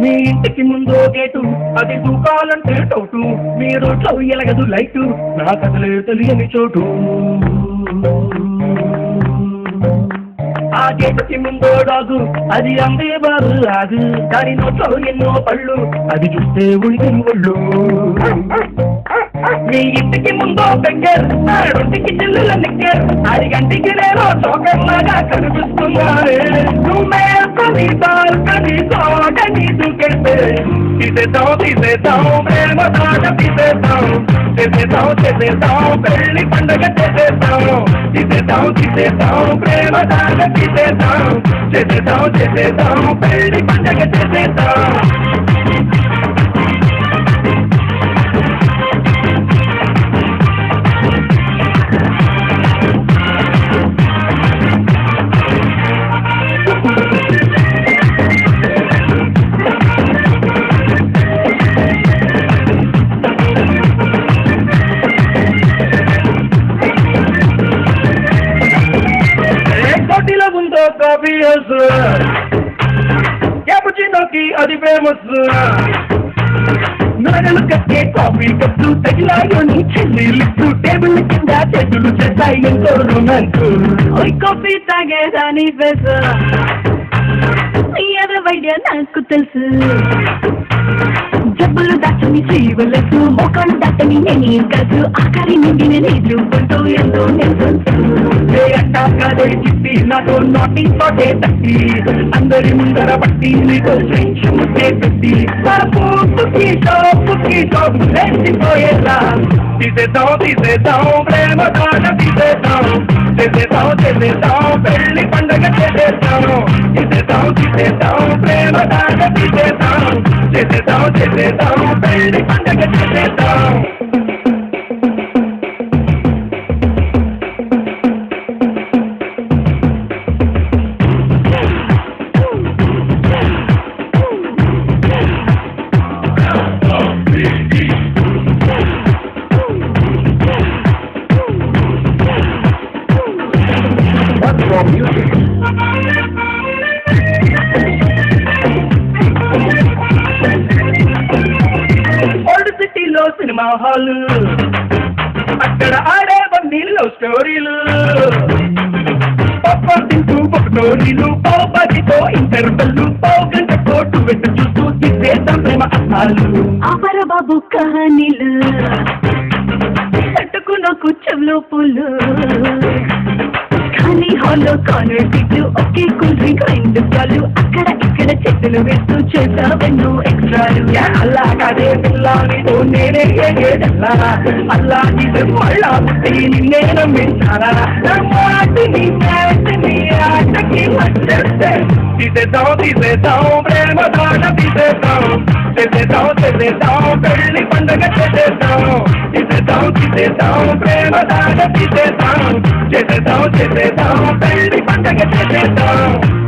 మీ ఇంటికి ముందు గేటు అది దూకాలంటే టౌటు మీ రోడ్లో ఎలగదు లైటు నా కథలే తెలియని చోటు ఆ గేటుకి ముందో డాగు అది అందేవారు రాదు దాని నోట్లో ఎన్నో పళ్ళు అది చూస్తే ఉడికిన ఒళ్ళు మీ ఇంటికి ముందో బెగ్గర్ రొంటికి చిల్లుల నిక్కర్ 6 గంటకి నేను చోకర్లాగా కనిపిస్తున్నారే నువ్వే కది బాల్కని తోటని దూకెళ్తే తీసేద్దాం ప్రేమ దాట తీసేద్దాం పెళ్లి పండుగ చేసేద్దాం తీసేద్దాం ప్రేమ దాట తీసేద్దాం పెళ్లి పండుగ చేసేద్దాం కోటిలో ఉందో కాఫీ హౌస్ క్యాపుచినోకి అది ఫేమస్ నగలు కట్టే కాఫీ కప్పు తగిలాయోని చెల్లిలిస్తూ టేబుల్ కింద చేతులు చేస్తాయి ఎంతో రొమాన్స్ కాఫీ తాగేదాని ఫేస్ వైద్య నాకు తెలుసు జబ్బులు దాచని చేయవలసు మొక్కలు దాటని నేనేం కాదు ఆఖరి నుండి నేను కొంటూ ఎంతో అట్టాకదే చెప్పి నాతో నోటి తోటే తట్టి అందరి ముందర పట్టి నీతో ఫ్రెండ్స్ ముట్టే పెట్టి లేచిపోయేలా తీసేద్దాం ప్రేమ దాట తీసేద్దాం పెళ్లి పండుగ చేసేద్దాం తీసేద్దాం ప్రేమ దాట తీసేద్దాం పెళ్లి పండుగ చేసేద్దాం ఓల్డ్ సిటీలో సినిమా హాల్ అక్కడ ఆడేవన్నీ లవ్ స్టోరీలు తింటూ పొగటోరీలు పావుబాజితో ఇంటర్వెల్లు పావు గంట కోటు వెంట చూస్తూ తీసేద్దాం ప్రేమ అర్థాలు ఆపర బాబు కహానీలు తట్టుకున్న కుచ్చంలో పూలు ఖాళీ హాల్లో కార్నర్ సీట్లు ఒకే కూల్ డ్రింక్ 2 స్టాలు అక్కడ ఇక్కడ చెట్టులు వేస్తూ చేసావెన్నో ఎక్స్ట్రాలు అల్లా కాదే పిల్లానితో నేనే ఏడల్లా అల్లా ఇది మళ్ళా పుట్టి నిన్నే నమ్మించాలా మాటిని ఆటకి మధ్యస్తే తీసేద్దాం ప్రేమ దాట తీసేద్దాం పెళ్లి పండుగ చేసేద్దాం తీసేద్దాం ప్రేమ దాట తీసేద్దాం పెళ్లి పండుగ చేసేద్దాం